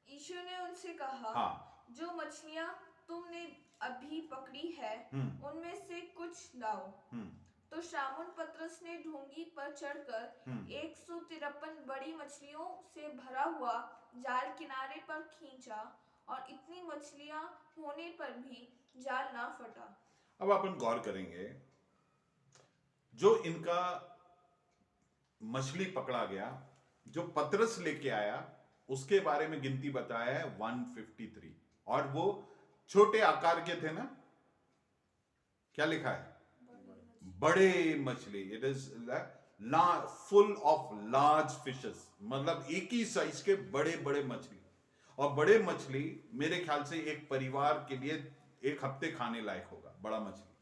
यीशु ने उनसे कहा, हाँ। जो मछलियां तुमने अभी पकड़ी है उनमें से कुछ लाओ। तो शामून पतरस ने ढूंगी पर चढ़कर 153 बड़ी मछलियों से भरा हुआ जाल किनारे पर खींचा, और इतनी मछलियां होने पर भी जाल ना फटा। अब अपन गौर करेंगे, जो इनका मछली पकड़ा गया, जो पतरस लेके आया, उसके बारे में गिनती बताया है 153, और वो छोटे आकार के थे ना। क्या लिखा है? बड़े मछली। It is full of large fishes, मतलब एक ही साइज के बड़े बड़े मछली। और बड़े मछली मेरे ख्याल से एक परिवार के लिए 1 हफ्ते खाने लायक होगा, बड़ा मछली।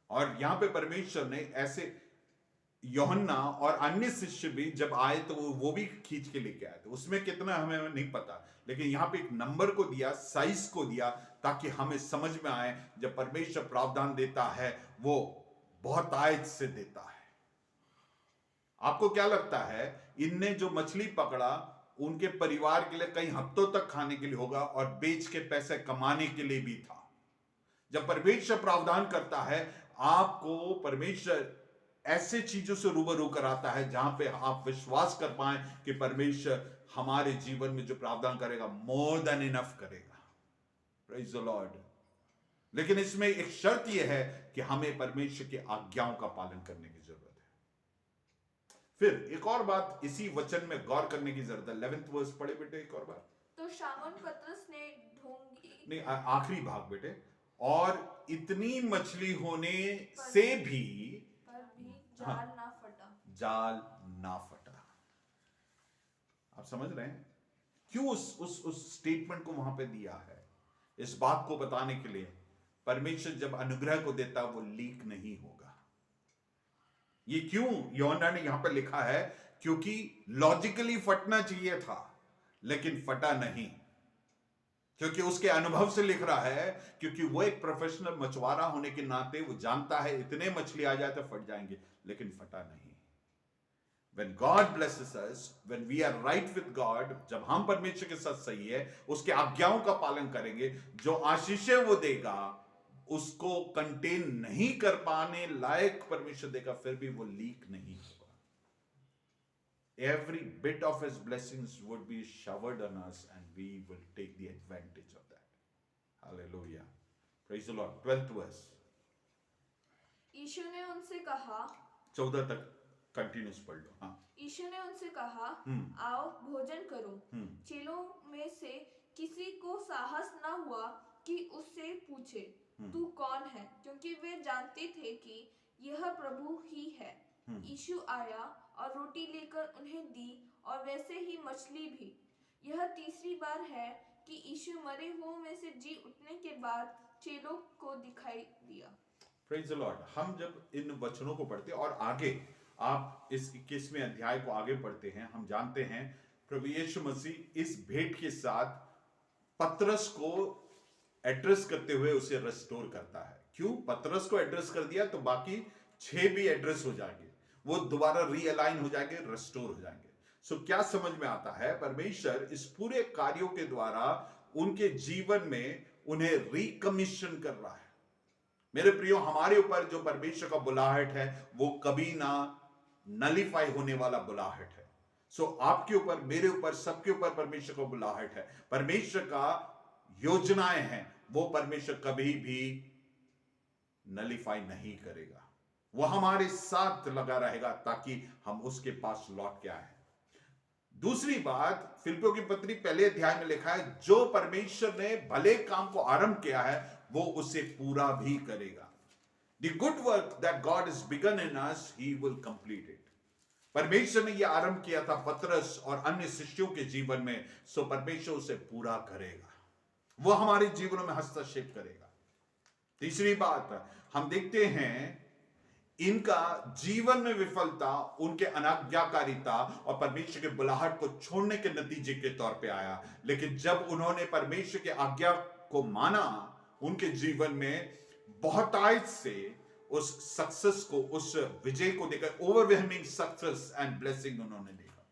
और यहां पे परमेश्वर ने ऐसे, यूहन्ना और अन्य शिष्य भी जब आए तो वो भी खींच के लेके आए थे। उसमें कितना हमें नहीं पता, लेकिन यहां पे एक नंबर को दिया, साइज को दिया, ताकि हमें समझ में आए जब परमेश्वर प्रावधान देता है वो बहुत आयत से देता है। आपको क्या लगता है, इनने जो मछली पकड़ा उनके परिवार के लिए कई हफ्तों तक खाने के लिए होगा और बेच के पैसे कमाने के लिए भी था। जब परमेश्वर प्रावधान करता है, आपको परमेश्वर ऐसे चीजों से रूबरू कराता है जहां पे आप विश्वास कर पाए कि परमेश्वर हमारे जीवन में जो प्रावधान करेगा मोर देन इनफ करेगा। Praise the Lord. लेकिन इसमें एक शर्त यह है कि हमें परमेश्वर की आज्ञाओं का पालन करने की जरूरत है। फिर एक और बात इसी वचन में गौर करने की जरूरत है। 11th वर्स पढ़े बेटे एक और बार। तो शामौन पतरस ने ढोंगी नहीं, आखिरी भाग बेटे। और इतनी मछली होने से भी पर भी जाल ना फटा। जाल ना फटा। आप समझ रहे हैं क्यों उस स्टेटमेंट को वहां पे दिया है? इस बात को बताने के लिए परमेश्वर जब अनुग्रह को देता वो लीक नहीं होगा। ये क्यों यूहन्ना ने यहां पे लिखा है? क्योंकि लॉजिकली फटना चाहिए था लेकिन फटा नहीं, क्योंकि उसके अनुभव से लिख रहा है, क्योंकि वो एक प्रोफेशनल मछुआरा होने के नाते वो जानता है इतने मछली आ जाए तो फट जाएंगे, लेकिन फटा नहीं। When God blesses us, when we are right with God, जब हम परमेश्वर के साथ सही है, उसके आज्ञाओं का पालन करेंगे, जो आशीषें वो देगा उसको कंटेन नहीं कर पाने लायक परमेश्वर देगा, फिर भी वो लीक नहीं होगा। Every bit of his blessings would be showered on us and we will take the advantage of that. Hallelujah. Praise the Lord. 12th verse. यीशु ने उनसे कहा, 14 तक कंटिन्यूस पढ़ लो। हाँ। यीशु ने उनसे कहा, आओ भोजन करो। चेलों में से किसी को साहस न हुआ कि उससे पूछे, तू कौन है, क्योंकि वे जानते थे कि यह प्रभु ही है। यीशु आया और रोटी लेकर उन्हें दी और वैसे ही मछली भी। यह तीसरी बार है कि यीशु मरे हुओं में से जी उठने के बाद चेलों को दिखाई दिया। Praise the Lord. हम जब इन वचनों को पढ़ते हैं और आगे आप इस 21वें अध्याय को आगे पढ़ते हैं, हम जानते हैं प्रभु यीशु मसीह इस भेंट के साथ पतरस को एड्रेस करते हुए उसे रेस्टोर करता है। क्यों? पतरस को एड्रेस कर दिया तो बाकी 6 भी एड्रेस हो जाएंगे, वो दोबारा रीअलाइन हो जाएंगे, रेस्टोर हो जाएंगे। सो क्या समझ में आता है? परमेश्वर इस पूरे कार्यों के द्वारा उनके जीवन में उन्हें रिकमीशन कर रहा है। मेरे प्रियो, हमारे ऊपर जो परमेश्वर का बुलाहट है वो कभी ना नलीफाई होने वाला बुलाहट है। सो आपके ऊपर, मेरे ऊपर, सबके ऊपर परमेश्वर का बुलाहट है। परमेश्वर का योजनाएं हैं, वो परमेश्वर कभी भी नलीफाई नहीं करेगा। वो हमारे साथ लगा रहेगा ताकि हम उसके पास लौट के आए। दूसरी बात, फिलिप्पियों की पत्री पहले अध्याय में लिखा है, जो परमेश्वर ने भले काम को आरंभ किया है वो उसे पूरा भी करेगा। The good work that God has begun in us, He will complete it. परमेश्वर ने यह आरंभ किया था पतरस और अन्य शिष्यों के जीवन में, सो परमेश्वर उसे पूरा करेगा। वो हमारे जीवनों में हस्तक्षेप करेगा। तीसरी बात, हम देखते हैं इनका जीवन में विफलता उनके अनाज्ञाकारिता और परमेश्वर के बुलाहट को छोड़ने के नतीजे के तौर पे आया। लेकिन जब उन्होंने परमेश्वर के आज्ञा को माना, उनके जीवन में बहुतायत से उस सक्सेस को, उस विजय को देखा, ओवरवेलमिंग सक्सेस एंड ब्लेसिंग उन्होंने देखा।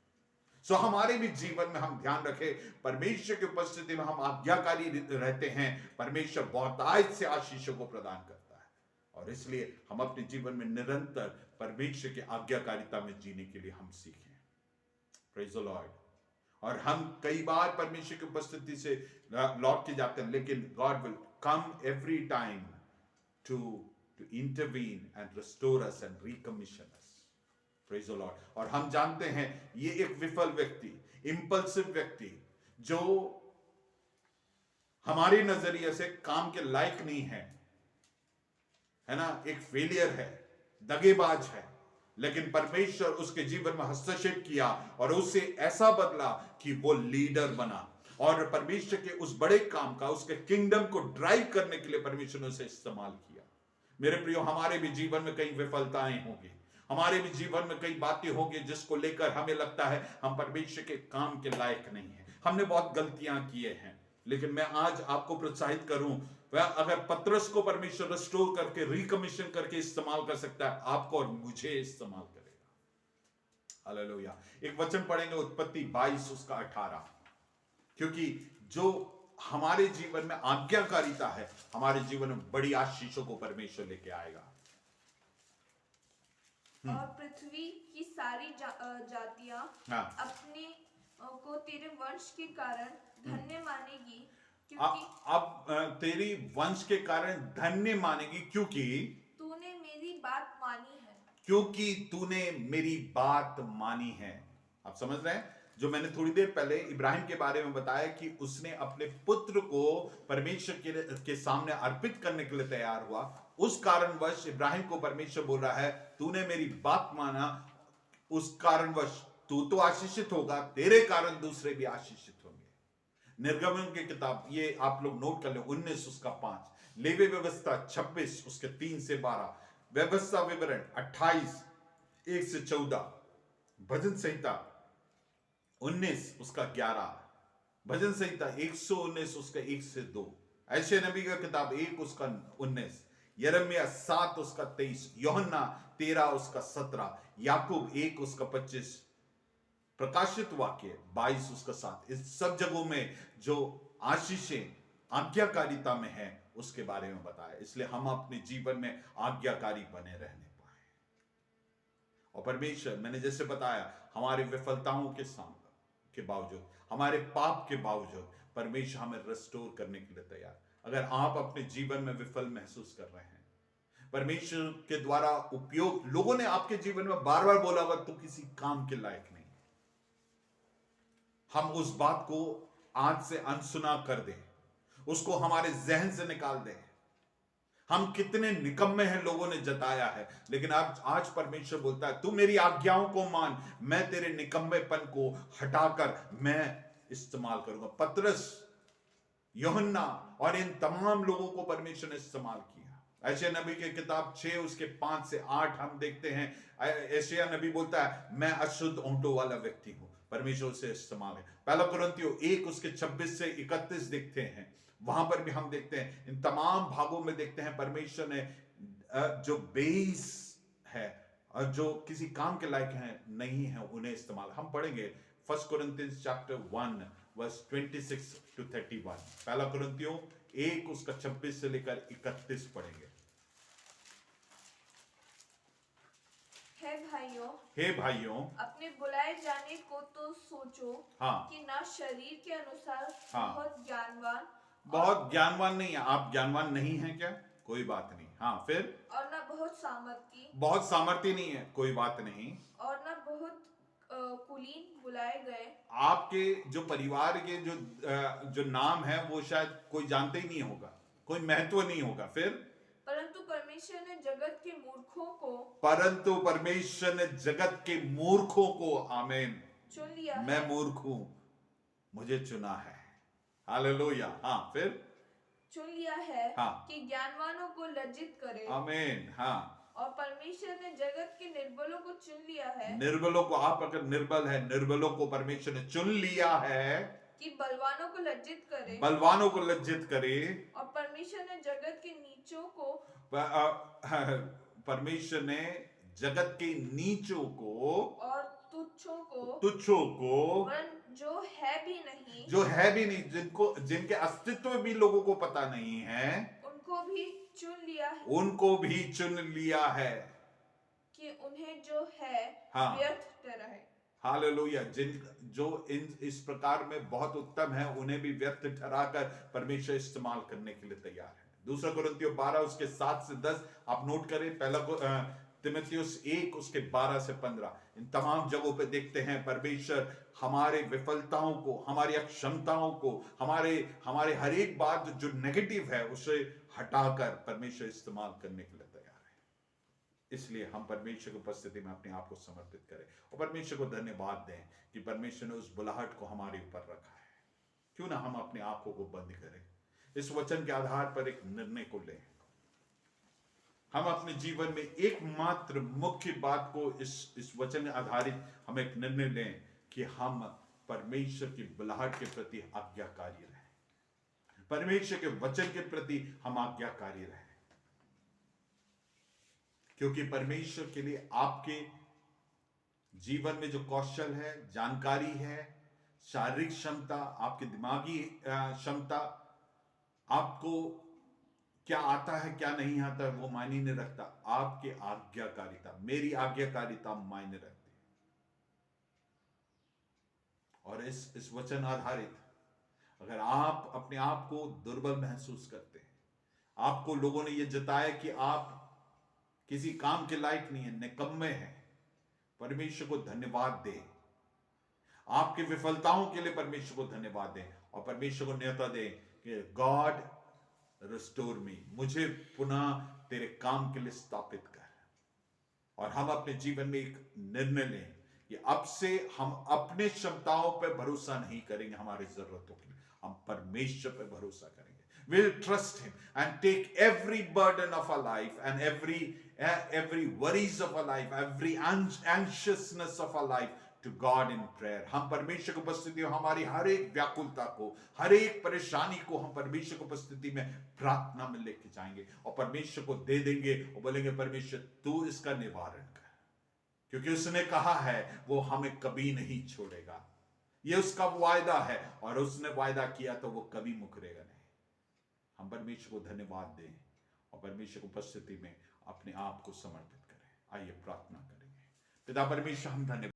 सो हमारे भी जीवन में हम ध्यान रखें, परमेश्वर की उपस्थिति में हम आज्ञाकारी रहते हैं, परमेश्वर बहुतायत से आशीषों को प्रदान करता है। और इसलिए हम अपने जीवन में निरंतर परमेश्वर की आज्ञाकारिता में जीने के लिए हम सीखें। Praise the Lord. और हम कई बार परमेश्वर की उपस्थिति से लौट के जाते हैं, लेकिन God will come every time to intervene and restore us and recommission us. Praise the Lord. और हम जानते हैं ये एक विफल व्यक्ति, impulsive व्यक्ति, जो हमारे नजरिए से काम के लायक नहीं है ना, एक फेलियर है, दगेबाज है, लेकिन परमेश्वर उसके जीवन में हस्तक्षेप किया और उसे ऐसा बदला कि वो लीडर बना। और परमेश्वर के उस बड़े काम का, उसके किंगडम को ड्राइव करने के लिए परमेश्वर ने उसे इस्तेमाल किया। मेरे प्रियो, हमारे भी जीवन में कई विफलताएं होंगी, हमारे भी जीवन में कई बातें होंगी जिसको लेकर हमें लगता है हम परमेश्वर के काम के लायक नहीं है, हमने बहुत गलतियां किए हैं। लेकिन मैं आज आपको प्रोत्साहित करूं, वह अगर पतरस को परमेश्वर रिस्टोर करके, रिकमीशन करके इस्तेमाल कर सकता है, आपको और मुझे इस्तेमाल करेगा। हालेलुया। एक वचन पढ़ेंगे उत्पत्ति 22 उसका 18, क्योंकि जो हमारे जीवन में आज्ञाकारिता है, हमारे जीवन में बड़ी आशीषों को परमेश्वर लेके आएगा। और पृथ्वी की सारी जातियां हाँ। अपने को तेरे वंश के कारण धन्य मानेगी, क्योंकि अब तेरी वंश के कारण धन्य मानेगी, क्योंकि तूने मेरी बात मानी है। क्योंकि तूने मेरी बात मानी है। आप समझ रहे हैं? जो मैंने थोड़ी देर पहले इब्राहिम के बारे में बताया कि उसने अपने पुत्र को परमेश्वर के सामने अर्पित करने के लिए तैयार हुआ, उस कारणवश इब्राहिम को परमेश्वर बोल रहा है तूने मेरी बात माना, उस कारणवश तू तो आशीषित होगा, तेरे कारण दूसरे भी आशीषित होंगे। निर्गमन की किताब, ये आप लोग नोट कर ले, 19 उसका 5, लेवी व्यवस्था 26 उसके 3 से 12, व्यवस्था विवरण 28 1 से 14, भजन संहिता 19 उसका 11, भजन संहिता 119 उसका 1 से 2, ऐशे नबी का किताब 1 उसका 19, यिर्मयाह 7 उसका 23, यूहन्ना 13 उसका 17, याकूब 1 उसका 25, प्रकाशित वाक्य 22 उसका 7। इस सब जगहों में जो आशीषें आज्ञाकारिता में है उसके बारे में बताया, इसलिए हम अपने जीवन में आज्ञाकारी बने रहने पाए। और परमेश्वर, मैंने जैसे बताया, हमारी विफलताओं के बावजूद, हमारे पाप के बावजूद परमेश्वर हमें रिस्टोर करने के लिए तैयार। अगर आप अपने जीवन में विफल महसूस कर रहे हैं, परमेश्वर के द्वारा उपयोग, लोगों ने आपके जीवन में बार बार बोला हुआ तू किसी काम के लायक नहीं, हम उस बात को आज से अनसुना कर दें, उसको हमारे जहन से निकाल दें। हम कितने निकम्मे हैं, लोगों ने जताया है, लेकिन आज परमेश्वर बोलता है तू मेरी आज्ञाओं को मान, मैं तेरे निकम्मेपन को हटाकर मैं इस्तेमाल करूंगा। पतरस, यूहन्ना और इन तमाम लोगों को परमेश्वर ने इस्तेमाल किया। ऐशे नबी की किताब 6 उसके 5 से 8 हम देखते हैं, ऐशया नबी बोलता है मैं अशुद्ध ओंठों वाला व्यक्ति हूं, परमेश्वर से इस्तेमाल है। पहला कुरिन्थियों 1 उसके 26 से 31 देखते हैं, वहां पर भी हम देखते हैं, इन तमाम भागों में देखते हैं परमेश्वर ने जो बेस है और जो किसी काम के लायक हैं नहीं है उन्हें इस्तेमाल। हम पढ़ेंगे 1 Corinthians chapter 1 verse 26 to 31, पहला कुरिन्थियों 1 उसका 26 से लेकर 31 पढ़ेंगे। हे भाइयों, अपने बुलाए जाने को तो सोचो, हाँ, कि ना शरीर के अनुसार हाँ, बहुत ज्ञानवान नहीं है। आप ज्ञानवान नहीं हैं क्या? कोई बात नहीं। हाँ, फिर और ना बहुत सामर्थ्य नहीं है, कोई बात नहीं। और ना बहुत कुलीन बुलाए गए। आपके जो परिवार के जो नाम है वो शायद कोई जानते ही नहीं होगा, कोई महत्व नहीं होगा। फिर परंतु परमेश्वर ने जगत के मूर्खों को आमीन, चुन लिया मैं मूर्ख हूं, मुझे चुना है। हालेलुया। हाँ, फिर चुन लिया है, हाँ, कि ज्ञानवानों को लज्जित करे। आमीन। हाँ, और परमेश्वर ने जगत के निर्बलों को चुन लिया है, निर्बलों को, आप अगर निर्बल है, निर्बलों को परमेश्वर ने चुन लिया है कि बलवानों को लज्जित करे। बलवानों को लज्जित करे। और परमेश्वर ने जगत के नीचों को परमेश्वर ने जगत के नीचों को और तुच्छों को जो है भी नहीं, जिनके अस्तित्व भी लोगों को पता नहीं है, उनको भी चुन लिया है, कि उन्हें जो है हाँ, व्यर्थ ठहराए। हालेलुया। जो इस प्रकार में बहुत उत्तम है, उन्हें भी व्यर्थ ठहराकर परमेश्वर इस्तेमाल करने के लिए तैयार है। दूसरा कुरिन्थियों 12 उसके 7 से 10 आप नोट करें, पहला तीमुथियुस 1 उसके 12 से 15, इन तमाम जगहों पे देखते हैं परमेश्वर हमारे विफलताओं को, हमारी अक्षमताओं को, हमारे हर एक बात जो नेगेटिव है उसे हटाकर परमेश्वर इस्तेमाल करने के लिए तैयार है। इसलिए हम परमेश्वर की उपस्थिति में अपने आप को समर्पित करें और परमेश्वर को धन्यवाद दें कि परमेश्वर ने उस बुलाहट को हमारे ऊपर रखा है। क्यों ना हम अपनी आंखों को बंद करें, इस वचन के आधार पर एक निर्णय को लें। हम अपने जीवन में एकमात्र मुख्य बात को इस वचन आधारित हम एक निर्णय लें कि हम परमेश्वर की बुलाहट के प्रति आज्ञाकारी रहें, परमेश्वर के वचन के प्रति हम आज्ञाकारी रहें, क्योंकि परमेश्वर के लिए आपके जीवन में जो कौशल है, जानकारी है, शारीरिक क्षमता, आपकी दिमागी क्षमता, आपको क्या आता है क्या नहीं आता है वो मायने नहीं रखता। आपकी आज्ञाकारिता, मेरी आज्ञाकारिता मायने रखती है। और इस वचन आधारित अगर आप अपने आप को दुर्बल महसूस करते हैं, आपको लोगों ने यह जताया कि आप किसी काम के लायक नहीं है, निकम्मे हैं, परमेश्वर को धन्यवाद दें। आपकी विफलताओं के लिए परमेश्वर को धन्यवाद दें और परमेश्वर को न्योता दें कि गॉड रिस्टोर मी, मुझे पुनः तेरे काम के लिए स्थापित कर। और हम अपने जीवन में एक निर्णय लें कि अब से हम अपने क्षमताओं पर भरोसा नहीं करेंगे, हमारी जरूरतों के लिए हम परमेश्वर पर भरोसा करेंगे। We'll trust him and take every burden of our life and every worries of our life, every anxiousness of our life to God in prayer. हम परमेश्वर की उपस्थिति में हमारी हर एक व्याकुलता को, हर एक परेशानी को हम परमेश्वर की उपस्थिति में प्रार्थना में लेके जाएंगे और परमेश्वर को दे देंगे और बोलेंगे परमेश्वर तू इसका निवारण कर, क्योंकि उसने कहा है वो हमें कभी नहीं छोड़ेगा। ये उसका वायदा है और उसने वायदा किया तो वो कभी मुकरेगा नहीं। हम परमेश्वर को धन्यवाद दें और परमेश्वर की उपस्थिति में अपने आप को समर्पित करें। आइए प्रार्थना करेंगे। पिता परमेश्वर, हम धन्यवाद